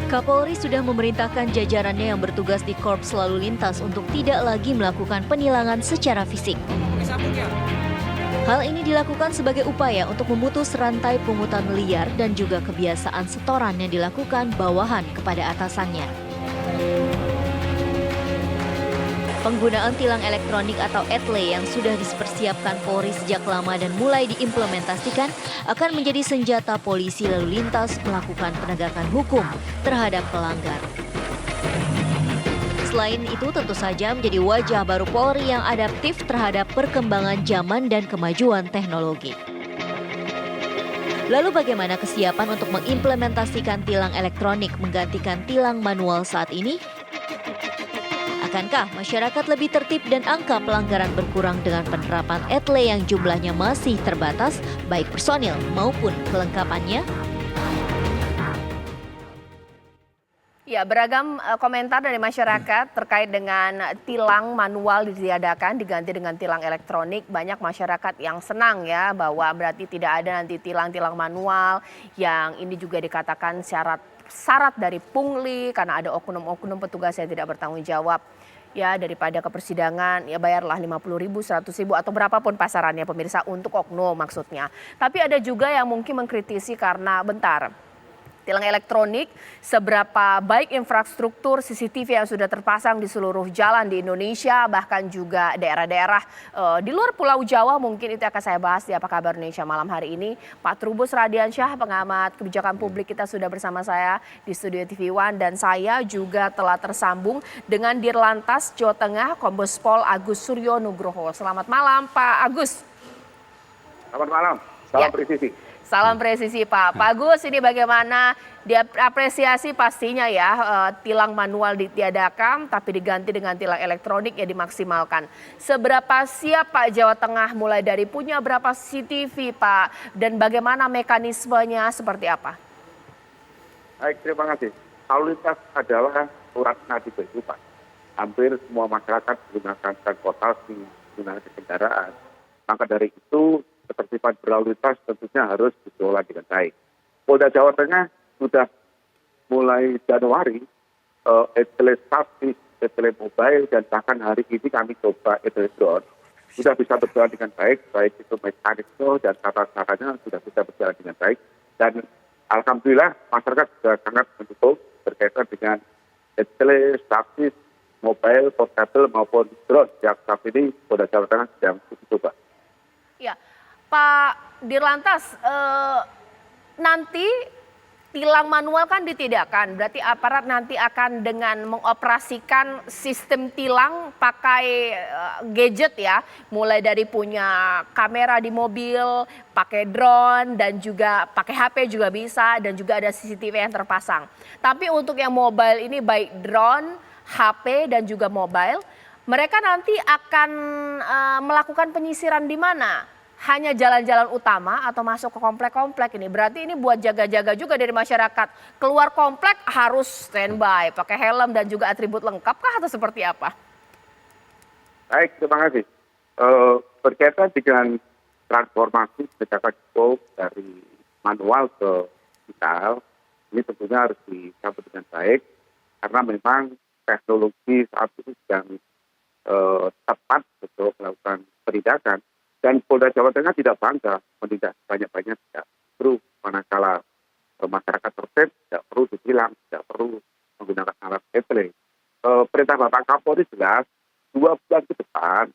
Kapolri sudah memerintahkan jajarannya yang bertugas di Korps Lalu Lintas untuk tidak lagi melakukan penilangan secara fisik. Hal ini dilakukan sebagai upaya untuk memutus rantai pungutan liar dan juga kebiasaan setoran yang dilakukan bawahan kepada atasannya. Penggunaan tilang elektronik atau etle yang sudah dipersiapkan Polri sejak lama dan mulai diimplementasikan akan menjadi senjata polisi lalu lintas melakukan penegakan hukum terhadap pelanggar. Selain itu tentu saja menjadi wajah baru Polri yang adaptif terhadap perkembangan zaman dan kemajuan teknologi. Lalu bagaimana kesiapan untuk mengimplementasikan tilang elektronik menggantikan tilang manual saat ini? Akankah masyarakat lebih tertib dan angka pelanggaran berkurang dengan penerapan etle yang jumlahnya masih terbatas, baik personil maupun kelengkapannya? Ya, beragam komentar dari masyarakat terkait dengan tilang manual ditiadakan diganti dengan tilang elektronik. Banyak masyarakat yang senang ya bahwa berarti tidak ada nanti tilang-tilang manual yang ini juga dikatakan syarat dari pungli karena ada oknum-oknum petugas yang tidak bertanggung jawab. Ya, daripada ke persidangan ya bayarlah 50.000, 100.000 atau berapapun pasarannya pemirsa untuk oknum maksudnya. Tapi ada juga yang mungkin mengkritisi karena tilang elektronik, seberapa baik infrastruktur CCTV yang sudah terpasang di seluruh jalan di Indonesia, bahkan juga daerah-daerah di luar Pulau Jawa, mungkin itu akan saya bahas di Apa Kabar Indonesia malam hari ini. Pak Trubus Radiansyah, pengamat kebijakan publik kita sudah bersama saya di Studio TV One, dan saya juga telah tersambung dengan Dirlantas Jawa Tengah, Kombes Pol Agus Suryo Nugroho. Selamat malam Pak Agus. Selamat malam, salam presisi. Salam presisi Pak. Pak Agus, ini bagaimana diapresiasi pastinya ya tilang manual ditiadakan tapi diganti dengan tilang elektronik ya dimaksimalkan. Seberapa siap Pak Jawa Tengah mulai dari punya berapa CCTV Pak dan bagaimana mekanismenya seperti apa? Baik, terima kasih. Lalu lintas adalah surat nadi kehidupan. Hampir semua masyarakat menggunakan transportasi, menggunakan kendaraan. Maka dari itu ketertiban berlalu lintas tentunya harus dikelola dengan baik. Polda Jawa Tengah sudah mulai Januari etle statis, etle mobile, dan bahkan hari ini kami coba etle drone sudah bisa berjalan dengan baik itu mekanisme dan tata caranya sudah bisa berjalan dengan baik. Dan alhamdulillah masyarakat sudah sangat mendukung berkaitan dengan etle statis, mobile, portable maupun drone yang saat ini Polda Jawa Tengah sedang coba. Ya. Pak Dirlantas, nanti tilang manual kan ditiadakan, berarti aparat nanti akan dengan mengoperasikan sistem tilang pakai gadget ya, mulai dari punya kamera di mobil, pakai drone, dan juga pakai HP juga bisa, dan juga ada CCTV yang terpasang. Tapi untuk yang mobile ini baik drone, HP, dan juga mobile, mereka nanti akan melakukan penyisiran di mana? Hanya jalan-jalan utama atau masuk ke komplek-komplek ini. Berarti ini buat jaga-jaga juga dari masyarakat. Keluar komplek harus standby, pakai helm dan juga atribut lengkap kah atau seperti apa? Baik, terima kasih. Berkaitan dengan transformasi penegakan hukum dari manual ke digital, ini tentunya harus disambut dengan baik. Karena memang teknologi saat ini sedang tepat untuk melakukan penindakan. Dan Polda Jawa Tengah tidak bangga menindak banyak-banyak, tidak perlu manakala masyarakat tertib, tidak perlu ditilang, tidak perlu menggunakan alat etle. Perintah Bapak Kapolri jelas 2 bulan ke depan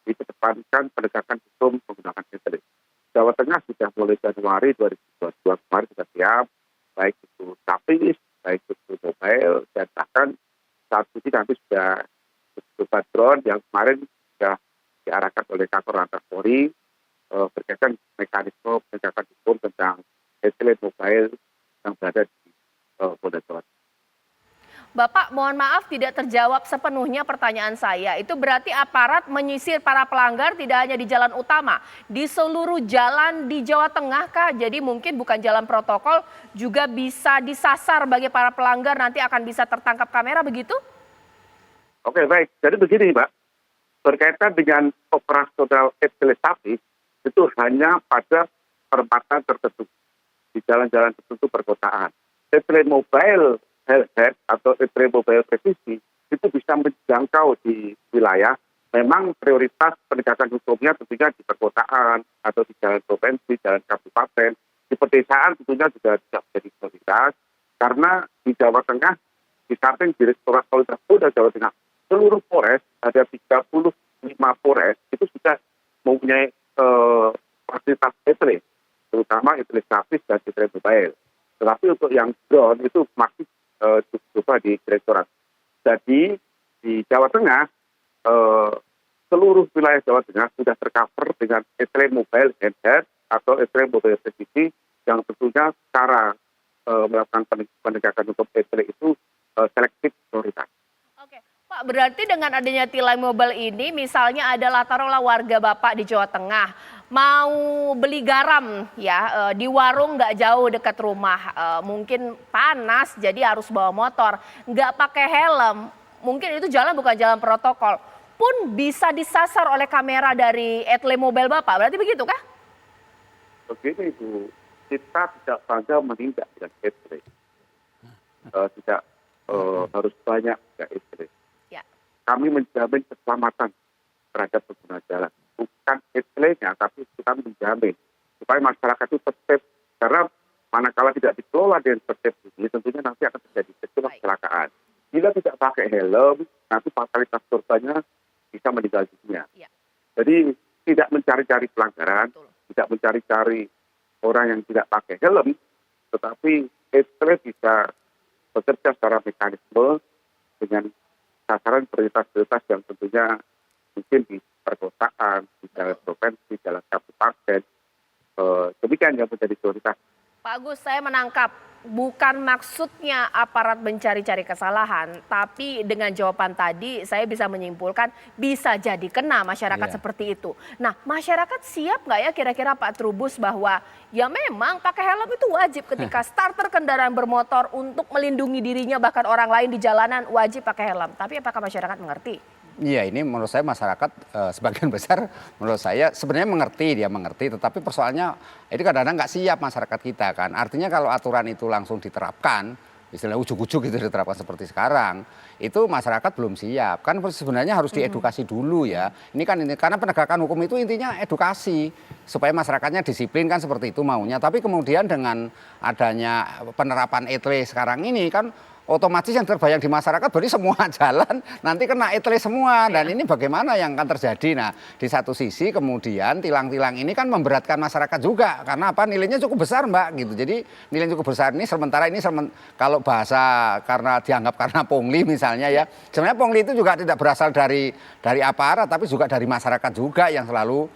dikedepankan penegakan hukum menggunakan etle. Jawa Tengah sudah mulai Januari 2022 kemarin sudah siap, baik itu tapis, baik itu mobile, dan bahkan saat ini nanti sudah coba drone yang kemarin sudah diarahkan oleh Kantor Lantas Polri berkaitan mekanisme penegakan hukum tentang etle mobile yang berada di Polda Jawa Tengah. Bapak, mohon maaf tidak terjawab sepenuhnya pertanyaan saya. Itu berarti aparat menyisir para pelanggar tidak hanya di jalan utama, di seluruh jalan di Jawa Tengah kah? Jadi mungkin bukan jalan protokol, juga bisa disasar bagi para pelanggar, nanti akan bisa tertangkap kamera begitu? Oke, baik. Jadi begini, Mbak. Berkaitan dengan operasional etle statis itu hanya pada perempatan tertentu di jalan-jalan tertentu perkotaan. Etle mobile headset atau etle mobile presisi itu bisa menjangkau di wilayah. Memang prioritas penegakan hukumnya tentunya di perkotaan atau di jalan provinsi, jalan kabupaten, di pedesaan tentunya juga tidak menjadi prioritas karena di Jawa Tengah di samping Direktorat Lalu Lintas Polda Jawa Tengah seluruh Polres ada 35 Polres itu sudah mempunyai fasilitas etle, terutama etle statis dan etle mobile. Tetapi untuk yang drone itu masih coba di Direktorat. Jadi di Jawa Tengah seluruh wilayah Jawa Tengah sudah tercover dengan etle mobile handheld atau etle mobile presisi yang tentunya cara melakukan penegakan hukum etle itu selektif prioritas. Oke, Pak, berarti dengan adanya tilang mobile ini, misalnya adalah taruhlah warga Bapak di Jawa Tengah mau beli garam ya di warung nggak jauh dekat rumah, mungkin panas jadi harus bawa motor, nggak pakai helm, mungkin itu jalan bukan jalan protokol, pun bisa disasar oleh kamera dari etle mobile Bapak, berarti begitu kah? Begini Bu, kita tidak saja menindak dengan etle, tidak harus banyak tidak etle. Ya. Kami menjamin keselamatan terhadap pengguna jalan. Bukan etle-nya, tapi kita menjamin supaya masyarakat itu tertib. Karena manakala tidak dikelola dengan tertib ini, tentunya nanti akan terjadi kecelakaan. Bila tidak pakai helm, nanti fatalitas korbannya bisa meninggal dunia. Ya. Jadi tidak mencari-cari pelanggaran, Betul. tidak mencari-cari orang yang tidak pakai helm, tetapi etle bisa bekerja secara mekanisme dengan sasaran prioritas-prioritas yang tentunya mungkin di perkotaan, di jalan provinsi, jalan kabupaten, demikian yang menjadi prioritas. Pak Agus, saya menangkap bukan maksudnya aparat mencari-cari kesalahan, tapi dengan jawaban tadi saya bisa menyimpulkan bisa jadi kena masyarakat seperti itu. Nah, masyarakat siap nggak ya kira-kira Pak Trubus bahwa ya memang pakai helm itu wajib ketika starter kendaraan bermotor untuk melindungi dirinya bahkan orang lain di jalanan wajib pakai helm. Tapi apakah masyarakat mengerti? Iya, ini menurut saya masyarakat sebagian besar menurut saya sebenarnya mengerti, tetapi persoalannya ini kadang-kadang nggak siap masyarakat kita kan. Artinya kalau aturan itu langsung diterapkan, istilah ujuk-ujuk itu diterapkan seperti sekarang, itu masyarakat belum siap. Kan sebenarnya harus diedukasi dulu ya. Ini karena penegakan hukum itu intinya edukasi supaya masyarakatnya disiplin kan seperti itu maunya. Tapi kemudian dengan adanya penerapan etle sekarang ini kan otomatis yang terbayang di masyarakat berarti semua jalan nanti kena etle semua dan ini bagaimana yang akan terjadi. Nah, di satu sisi kemudian tilang-tilang ini kan memberatkan masyarakat juga karena apa, nilainya cukup besar Mbak gitu. Jadi nilai cukup besar ini sementara kalau bahasa karena dianggap karena pungli misalnya ya, sebenarnya pungli itu juga tidak berasal dari aparat tapi juga dari masyarakat juga yang selalu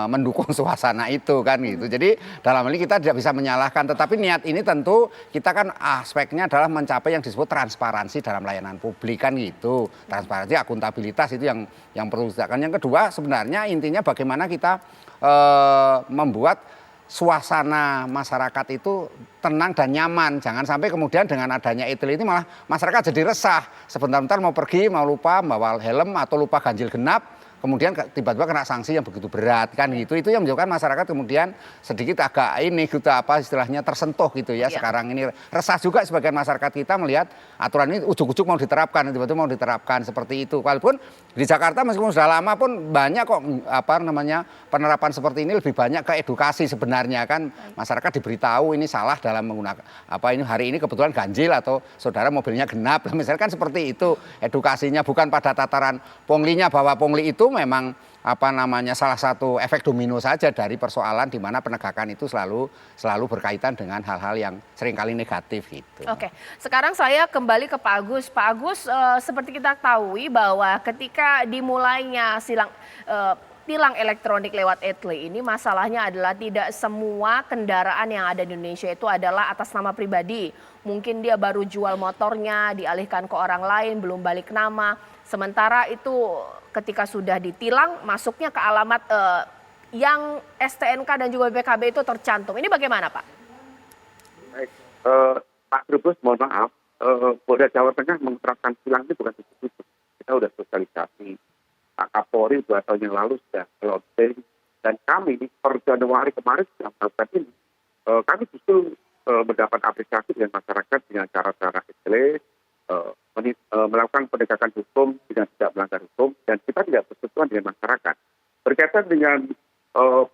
mendukung suasana itu kan gitu. Jadi dalam hal ini kita tidak bisa menyalahkan, tetapi niat ini tentu kita kan aspeknya adalah mencapai yang disebut transparansi dalam layanan publik kan gitu. Transparansi, akuntabilitas itu yang perlu ditegakkan. Yang kedua sebenarnya intinya bagaimana kita membuat suasana masyarakat itu tenang dan nyaman. Jangan sampai kemudian dengan adanya etle ini malah masyarakat jadi resah. Sebentar-bentar mau pergi, mau lupa bawa helm atau lupa ganjil genap. Kemudian tiba-tiba kena sanksi yang begitu berat kan gitu. Itu yang menyebabkan masyarakat kemudian sedikit agak istilahnya tersentuh gitu ya. Sekarang ini resah juga sebagian masyarakat kita melihat aturan ini ujuk-ujuk mau diterapkan, tiba-tiba mau diterapkan seperti itu. Walaupun di Jakarta meskipun sudah lama pun banyak kok penerapan seperti ini lebih banyak ke edukasi sebenarnya kan. Masyarakat diberitahu ini salah dalam menggunakan ini hari ini kebetulan ganjil atau saudara mobilnya genap. Misalnya kan seperti itu edukasinya, bukan pada tataran punglinya bahwa pungli itu memang salah satu efek domino saja dari persoalan di mana penegakan itu selalu berkaitan dengan hal-hal yang seringkali negatif gitu. Oke, sekarang saya kembali ke Pak Agus. Pak Agus, seperti kita ketahui bahwa ketika dimulainya tilang elektronik lewat etle ini masalahnya adalah tidak semua kendaraan yang ada di Indonesia itu adalah atas nama pribadi. Mungkin dia baru jual motornya, dialihkan ke orang lain, belum balik nama. Sementara itu ketika sudah ditilang masuknya ke alamat yang STNK dan juga BPKB itu tercantum. Ini bagaimana Pak? Baik, Pak Trubus mohon maaf, Polda Jawa Tengah menerapkan tilang ini bukan ujuk-ujuk. Kita sudah sosialisasi. Pak Kapolri 2 tahun yang lalu sudah launching dan kami per Januari kemarin sudah melakukan ini. Kami justru mendapat apresiasi dengan masyarakat dengan cara-cara etle melakukan penegakan hukum dengan tidak melanggar hukum, dan kita tidak bersentuhan dengan masyarakat. Berkaitan dengan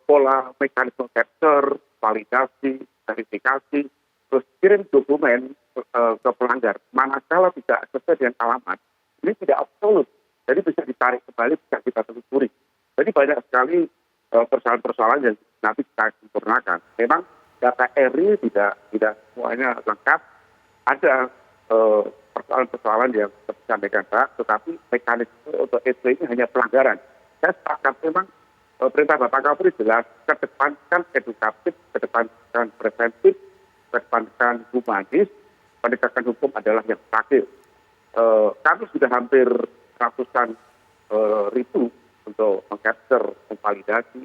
pola mekanisme capture, validasi, verifikasi, terus kirim dokumen ke pelanggar, manakala tidak sesuai dengan alamat, ini tidak absolut. Jadi bisa ditarik kembali, bisa kita telusuri. Jadi banyak sekali persoalan-persoalan yang nanti kita sempurnakan. Memang data RI tidak semuanya lengkap. Ada persoalan-persoalan yang disampaikan Pak, tetapi mekanisme untuk etle ini hanya pelanggaran. Saya sepakat memang perintah Bapak Kapolri jelas, kedepankan edukatif, kedepankan preventif, kedepankan humanis, penegakan hukum adalah yang terakhir. Kami sudah hampir ratusan ribu untuk mengcapture, memvalidasi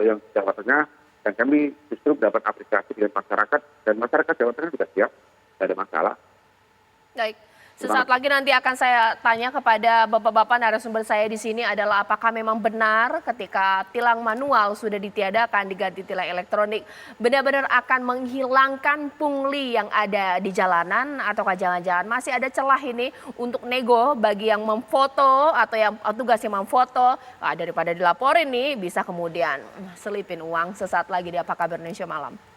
yang di Jawa Tengah, dan kami justru mendapat apresiasi dengan masyarakat, dan masyarakat Jawa Tengah juga siap, tidak ada masalah. Baik. Sesaat lagi nanti akan saya tanya kepada bapak-bapak narasumber saya di sini adalah apakah memang benar ketika tilang manual sudah ditiadakan diganti tilang elektronik benar-benar akan menghilangkan pungli yang ada di jalanan, ataukah jangan-jangan masih ada celah ini untuk nego bagi yang memfoto atau yang tugas yang memfoto, daripada dilaporin nih bisa kemudian selipin uang. Sesaat lagi di Apa Kabar Indonesia Malam.